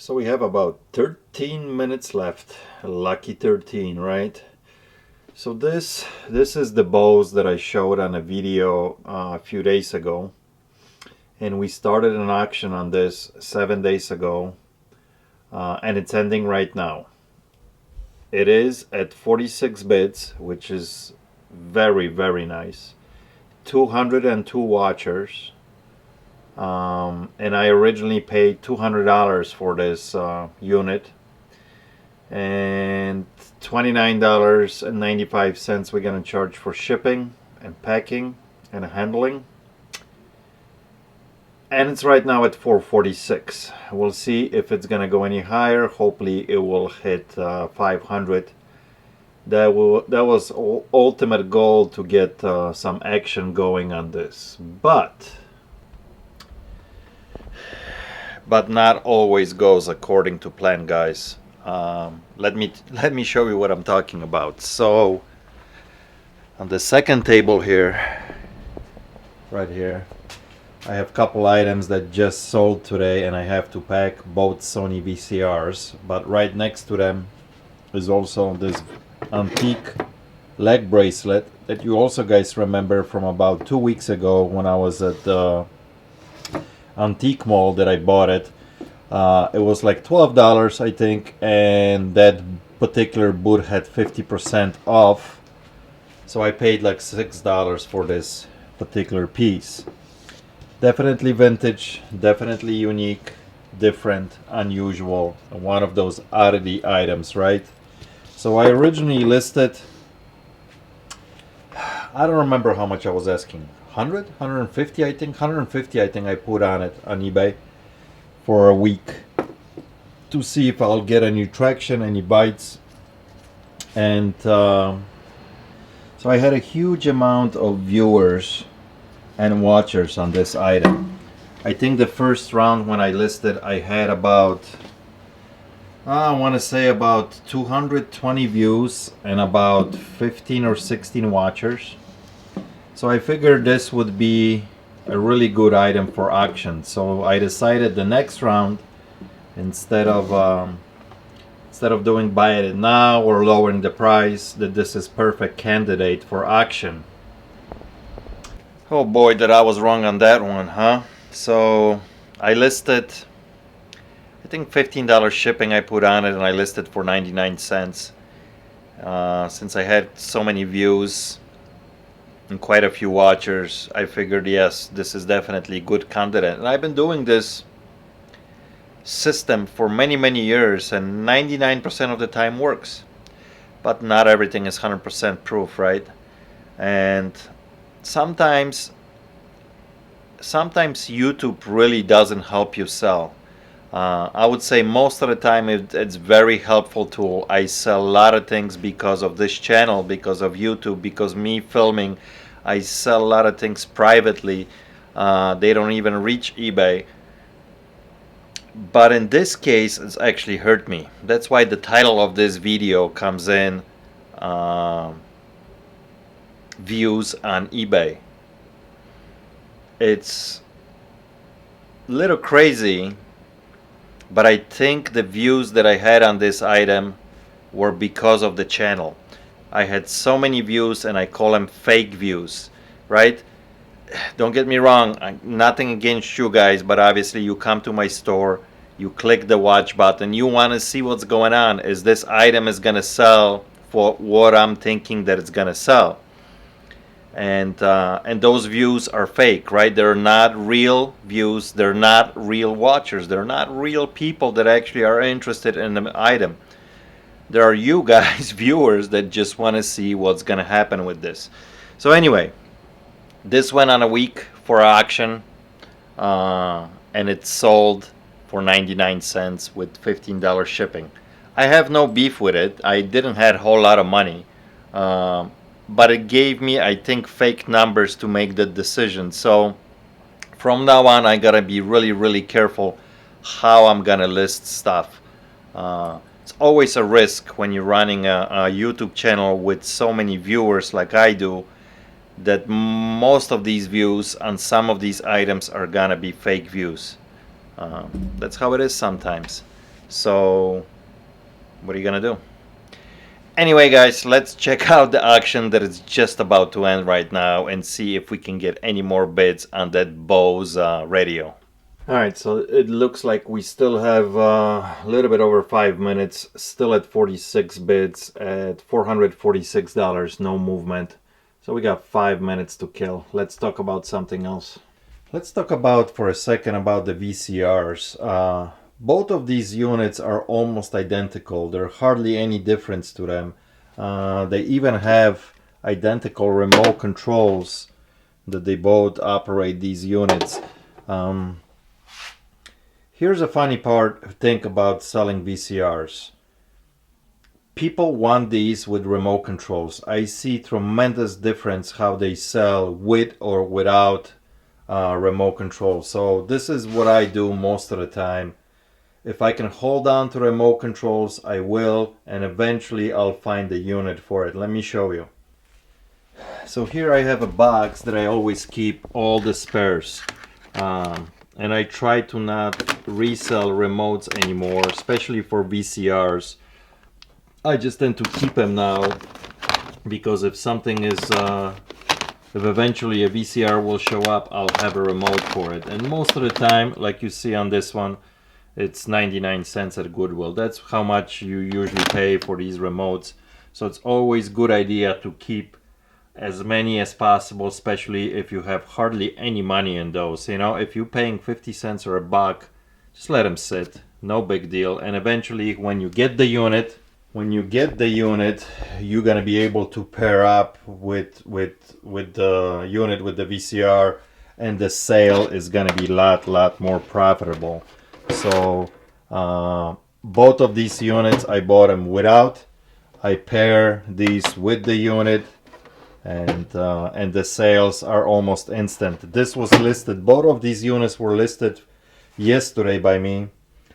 So we have about 13 minutes left. Lucky 13, right? So this is the bows that I showed on a video a few days ago, and we started an auction on this 7 days ago, and it's ending right now. It is at 46 bids, which is very, very nice. 202 watchers. And I originally paid $200 for this unit, and $29.95 we're gonna charge for shipping and packing and handling, and it's right now at 446. We'll see if it's gonna go any higher. Hopefully it will hit 500. That was ultimate goal, to get some action going on this, but not always goes according to plan, guys. Let me show you what I'm talking about. So on the second table here, right here, I have a couple items that just sold today, and I have to pack both Sony VCRs. But right next to them is also this antique leg bracelet that you also guys remember from about 2 weeks ago when I was at the antique mall that I bought it. It was like $12, I think, and that particular boot had 50% off, so I paid like $6 for this particular piece. Definitely vintage, definitely unique, different, unusual, one of those oddity items, right? So I originally listed, I don't remember how much I was asking, 100, 150, I think 150, I think I put on it on eBay for a week to see if I'll get any traction, any bites. And so I had a huge amount of viewers and watchers on this item. I think the first round when I listed, I had about, I want to say about 220 views and about 15 or 16 watchers. So I figured this would be a really good item for auction. So I decided the next round, instead of doing buy it now or lowering the price, that this is perfect candidate for auction. Oh boy, that I was wrong on that one, huh? So I listed, I think $15 shipping I put on it, and I listed for 99 cents. Since I had so many views and quite a few watchers, I figured, yes, this is definitely a good candidate. And I've been doing this system for many years, and 99% of the time works, but not everything is 100% proof, right? And sometimes YouTube really doesn't help you sell. I would say most of the time it's very helpful tool. I sell a lot of things because of this channel, because of YouTube, because me filming. I sell a lot of things privately. They don't even reach eBay. But in this case, it's actually hurt me. That's why the title of this video comes in, views on eBay. It's a little crazy, but I think the views that I had on this item were because of the channel. I had so many views, and I call them fake views, right? Don't get me wrong, nothing against you guys, but obviously you come to my store, you click the watch button, you want to see what's going on. Is this item is going to sell for what I'm thinking that it's going to sell? And those views are fake, right? They're not real views. They're not real watchers. They're not real people that actually are interested in the item. There are you guys, viewers, that just want to see what's going to happen with this. So anyway, this went on a week for auction, and it sold for 99 cents with $15 shipping. I have no beef with it. I didn't have a whole lot of money. But it gave me, I think, fake numbers to make the decision. So from now on, I gotta be really careful how I'm gonna list stuff. It's always a risk when you're running a YouTube channel with so many viewers like I do, that most of these views on some of these items are gonna be fake views. That's how it is sometimes. So what are you gonna do? Anyway, guys, let's check out the auction that is just about to end right now and see if we can get any more bids on that Bose radio. Alright, so it looks like we still have a little bit over 5 minutes, still at 46 bids at $446, no movement. So we got 5 minutes to kill. Let's talk about something else. Let's talk about for a second about the VCRs. Both of these units are almost identical. There's hardly any difference to them. They even have identical remote controls that they both operate these units. Here's a funny thing about selling VCRs. People want these with remote controls. I see tremendous difference how they sell with or without remote control. So this is what I do most of the time. If I can hold on to remote controls, I will, and eventually I'll find the unit for it. Let me show you. So here I have a box that I always keep all the spares. And I try to not resell remotes anymore, especially for VCRs. I just tend to keep them now because if something is, if eventually a VCR will show up, I'll have a remote for it. And most of the time, like you see on this one, it's 99 cents at Goodwill. That's how much you usually pay for these remotes. So it's always a good idea to keep as many as possible, especially if you have hardly any money in those. You know, if you're paying 50 cents or a buck, just let them sit. No big deal. And eventually when you get the unit, you're gonna be able to pair up with the unit with the VCR, and the sale is gonna be a lot more profitable. So both of these units I bought them without. I pair these with the unit, and the sales are almost instant. This was listed, both of these units were listed yesterday by me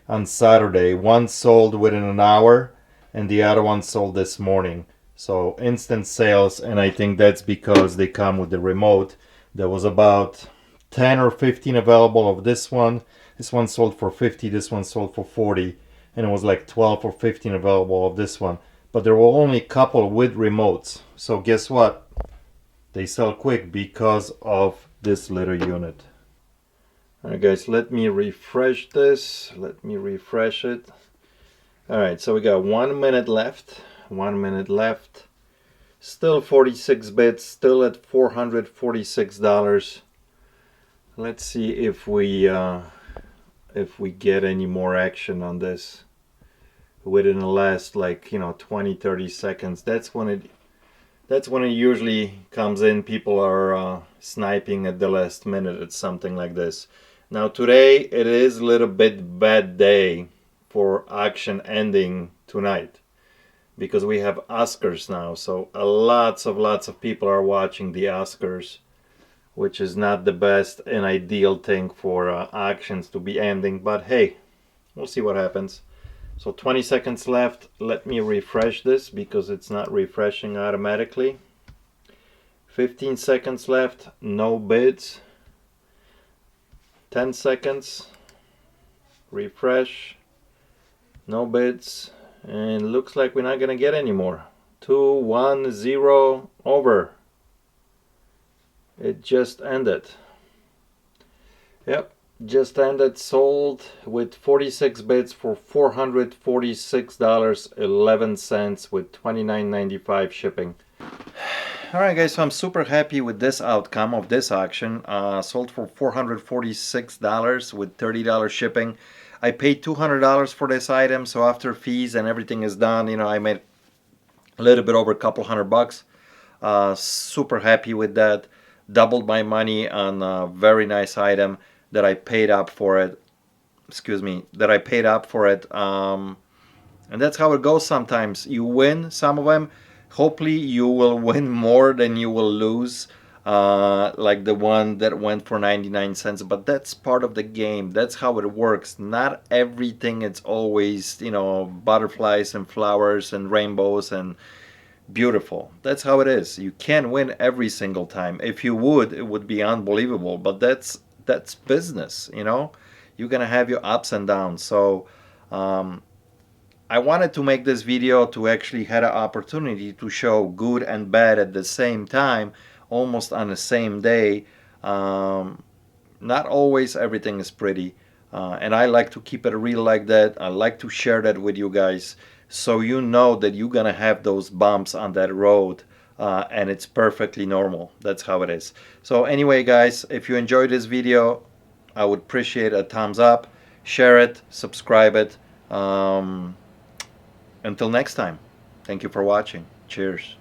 on Saturday. One sold within an hour and the other one sold this morning. So instant sales, and I think that's because they come with the remote. There was about 10 or 15 available of this one. This one sold for 50, this one sold for 40, and it was like 12 or 15 available of this one. But there were only a couple with remotes. So guess what? They sell quick because of this little unit. Alright guys, let me refresh this. Let me refresh it. Alright, so we got 1 minute left. 1 minute left. Still 46 bits, still at $446. Let's see if we get any more action on this within the last, like, 20-30 seconds. That's when it usually comes in. People are sniping at the last minute at something like this. Now today it is a little bit bad day for auction ending tonight because we have Oscars now. So lots of people are watching the Oscars, which is not the best and ideal thing for auctions to be ending. But hey, we'll see what happens. So 20 seconds left. Let me refresh this because it's not refreshing automatically. 15 seconds left. No bids. 10 seconds. Refresh. No bids. And looks like we're not going to get any more. 2, 1, 0. Over. It just ended. Yep. Just ended, sold with 46 bids for $446.11 with $29.95 shipping. Alright guys, so I'm super happy with this outcome of this auction. Sold for $446 with $30 shipping. I paid $200 for this item, so after fees and everything is done, I made a little bit over a couple $100. Super happy with that. Doubled my money on a very nice item that I paid up for it. And that's how it goes sometimes. You win some of them. Hopefully you will win more than you will lose, like the one that went for 99 cents. But that's part of the game. That's how it works. Not everything it's always, butterflies and flowers and rainbows and beautiful. That's how it is. You can't win every single time. If you would, it would be unbelievable. But that's business. You're gonna have your ups and downs. So I wanted to make this video to actually had an opportunity to show good and bad at the same time, almost on the same day. Not always everything is pretty, and I like to keep it real like that. I like to share that with you guys, so you know that you're gonna have those bumps on that road, and it's perfectly normal. That's how it is. So anyway, guys, if you enjoyed this video, I would appreciate a thumbs up, share it, subscribe it. Until next time, thank you for watching. Cheers.